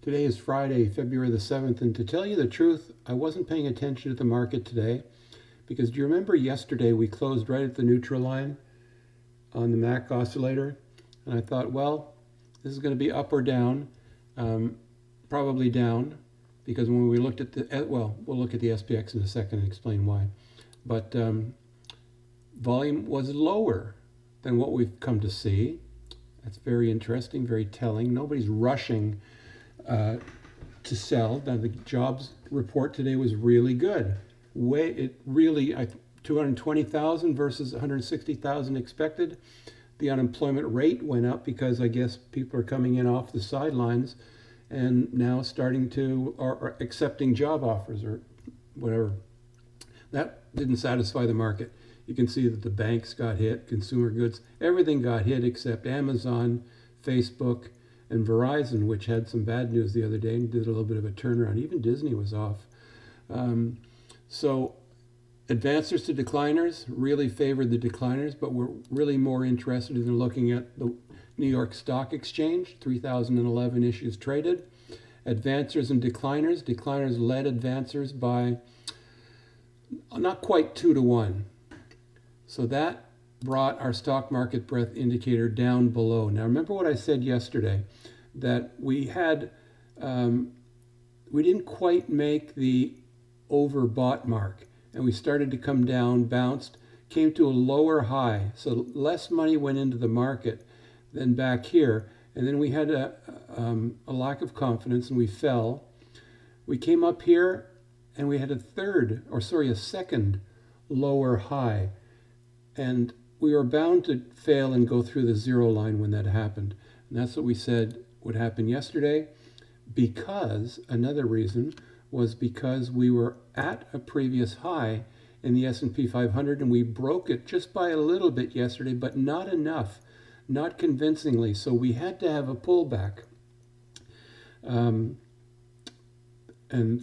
Today is Friday, February the 7th, and to tell you the truth, I wasn't paying attention to the market today because do you remember yesterday we closed right at the neutral line on the MAC oscillator? And I thought, well, this is going to be up or down, probably down, because when we looked at the, well, we'll look at the SPX in a second and explain why. But volume was lower than what we've come to see. That's very interesting, very telling. Nobody's rushing to sell. Now the jobs report today was really good. 220,000 versus 160,000 expected. The unemployment rate went up because I guess people are coming in off the sidelines and now starting to or accepting job offers or whatever. That didn't satisfy the market. You can see that the banks got hit, consumer goods, everything got hit except Amazon, Facebook, and Verizon, which had some bad news the other day and did a little bit of a turnaround. Even Disney was off. So advancers to decliners really favored the decliners, but we're really more interested in looking at the New York Stock Exchange, 3,011 issues traded. Advancers and decliners. Decliners led advancers by not quite 2 to 1. So that brought our stock market breadth indicator down below. Now remember what I said yesterday, that we didn't quite make the overbought mark, and we started to come down, bounced, came to a lower high, so less money went into the market than back here, and then we had a lack of confidence and we fell. We came up here and we had a second lower high, and we were bound to fail and go through the zero line when that happened. And that's what we said would happen yesterday, because another reason was because we were at a previous high in the S&P 500 and we broke it just by a little bit yesterday, but not enough, not convincingly. So we had to have a pullback. And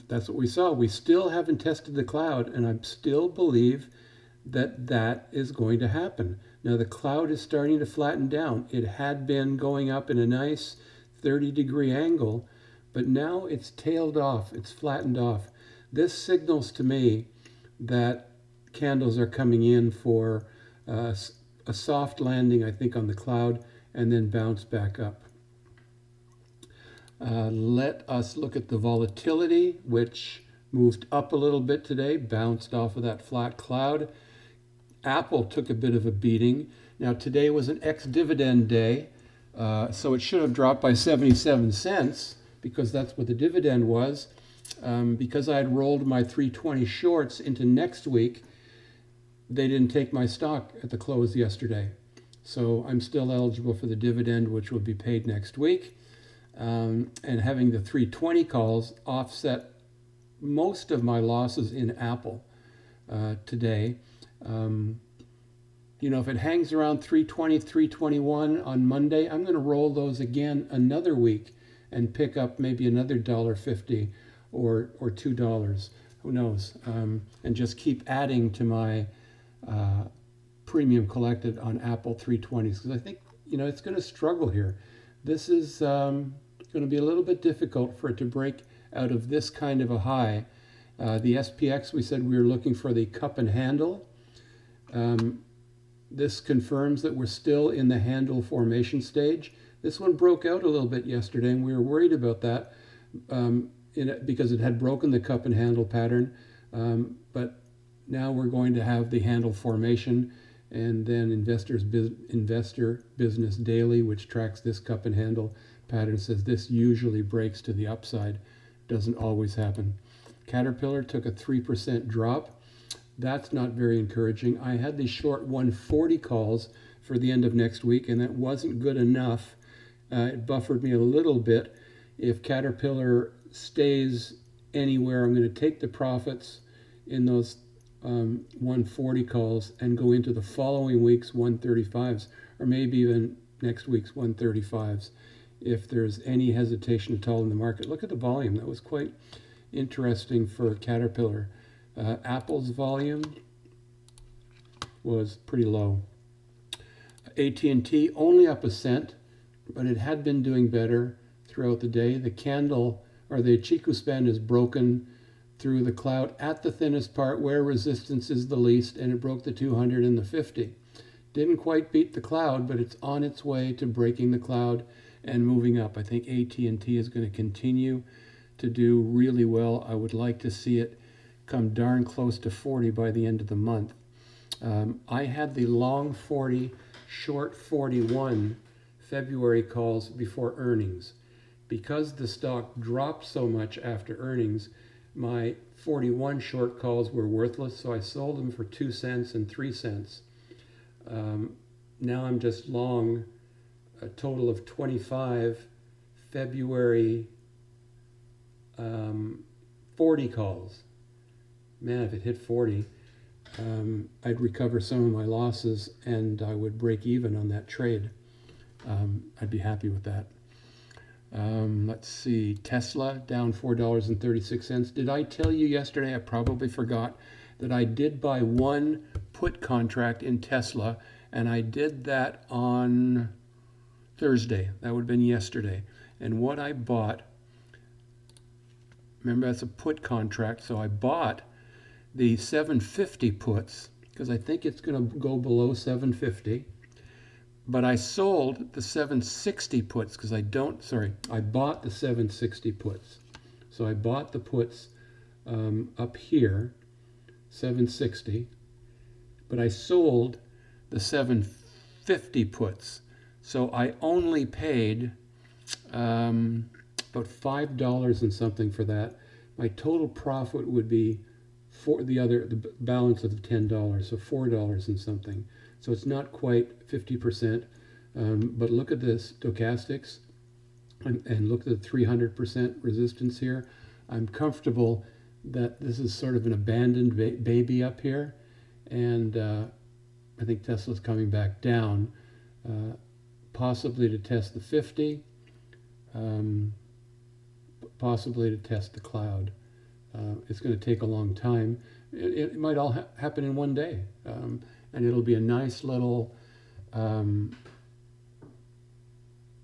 that's what we saw. We still haven't tested the cloud, and I still believe that that is going to happen. Now the cloud is starting to flatten down. It had been going up in a nice 30-degree angle, but now it's tailed off, it's flattened off. This signals to me that candles are coming in for a soft landing, I think, on the cloud, and then bounce back up. Let us look at the volatility, which moved up a little bit today, bounced off of that flat cloud. Apple took a bit of a beating. Now today was an ex-dividend day, so it should have dropped by 77 cents because that's what the dividend was. Because I had rolled my 320 shorts into next week, they didn't take my stock at the close yesterday. So I'm still eligible for the dividend, which will be paid next week. And having the 320 calls offset most of my losses in Apple today. If it hangs around 320, 321 on Monday, I'm going to roll those again another week and pick up maybe another $1.50 or $2. Who knows? And just keep adding to my premium collected on Apple 320s, because I think it's going to struggle here. This is going to be a little bit difficult for it to break out of this kind of a high. The SPX, we said we were looking for the cup and handle. This confirms that we're still in the handle formation stage. This one broke out a little bit yesterday, and we were worried about that because it had broken the cup and handle pattern. But now we're going to have the handle formation, and then Investor Business Daily, which tracks this cup and handle pattern, says this usually breaks to the upside. Doesn't always happen. Caterpillar took a 3% drop. That's not very encouraging. I had these short 140 calls for the end of next week, and that wasn't good enough. It buffered me a little bit. If Caterpillar stays anywhere, I'm going to take the profits in those 140 calls and go into the following week's 135s, or maybe even next week's 135s, if there's any hesitation at all in the market. Look at the volume. That was quite interesting for Caterpillar. Apple's volume was pretty low. AT&T only up a cent, but it had been doing better, throughout the day. The candle, or the Ichimoku span, is broken through the cloud at the thinnest part where resistance is the least, and it broke the 200 and the 50. Didn't quite beat the cloud, but it's on its way to breaking the cloud and moving up. I think AT&T is going to continue to do really well. I would like to see it come darn close to 40 by the end of the month. I had the long 40, short 41 February calls before earnings. Because the stock dropped so much after earnings, my 41 short calls were worthless, so I sold them for 2 cents and 3 cents. Now I'm just long a total of 25 February 40 calls. Man, if it hit 40, I'd recover some of my losses and I would break even on that trade. I'd be happy with that. Let's see, Tesla down $4.36. Did I tell you yesterday? I probably forgot that I did buy one put contract in Tesla, and I did that on Thursday. That would have been yesterday. And what I bought, remember that's a put contract, so I bought the 750 puts because I think it's going to go below 750. But I sold the 760 puts because I bought the 760 puts. So I bought the puts up here, 760, but I sold the 750 puts. So I only paid about $5 and something for that. My total profit would be for the balance of $10, so $4 and something. So it's not quite 50%, but look at this stochastics and look at the 300% resistance here. I'm comfortable that this is sort of an abandoned baby up here, and I think Tesla's coming back down, possibly to test the 50, possibly to test the cloud. It's going to take a long time. It might all happen in one day. And it'll be a nice little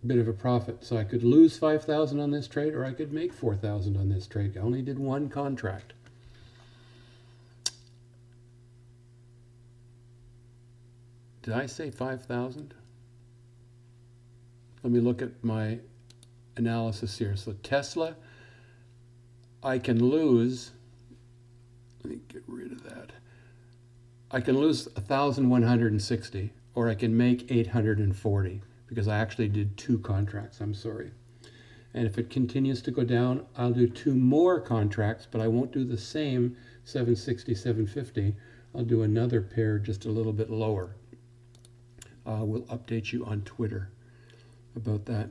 bit of a profit. So I could lose 5,000 on this trade, or I could make 4,000 on this trade. I only did one contract. Did I say 5,000? Let me look at my analysis here. So Tesla, I can lose, let me get rid of that. I can lose 1,160, or I can make 840 because I actually did two contracts. I'm sorry. And if it continues to go down, I'll do two more contracts, but I won't do the same 760, 750. I'll do another pair just a little bit lower. We'll update you on Twitter about that.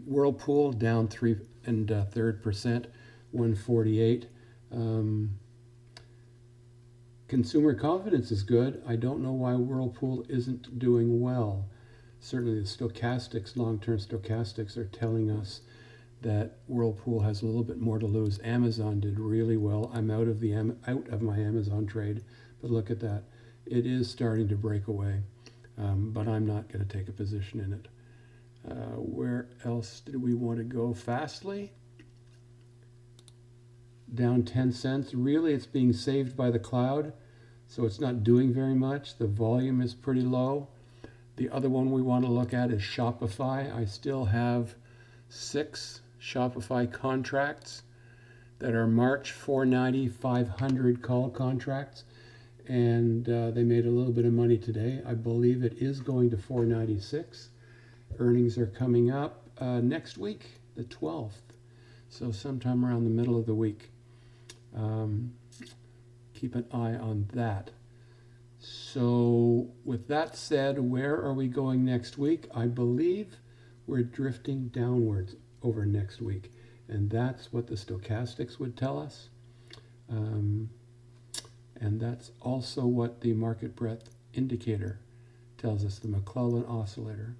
Whirlpool down 3 1/3%, 148. Consumer confidence is good. I don't know why Whirlpool isn't doing well. Certainly the stochastics, long-term stochastics, are telling us that Whirlpool has a little bit more to lose. Amazon did really well. I'm out of my Amazon trade, but look at that. It is starting to break away, but I'm not going to take a position in it. Where else did we want to go? Fastly, down 10 cents. Really, it's being saved by the cloud, so it's not doing very much. The volume is pretty low. The other one we want to look at is Shopify. I still have 6 Shopify contracts that are March 490, 500 call contracts, and they made a little bit of money today. I believe it is going to 496. Earnings are coming up next week, the 12th, so sometime around the middle of the week. Keep an eye on that. So with that said, where are we going next week? I believe we're drifting downwards over next week, and that's what the stochastics would tell us. And that's also what the market breadth indicator tells us, the McClellan oscillator.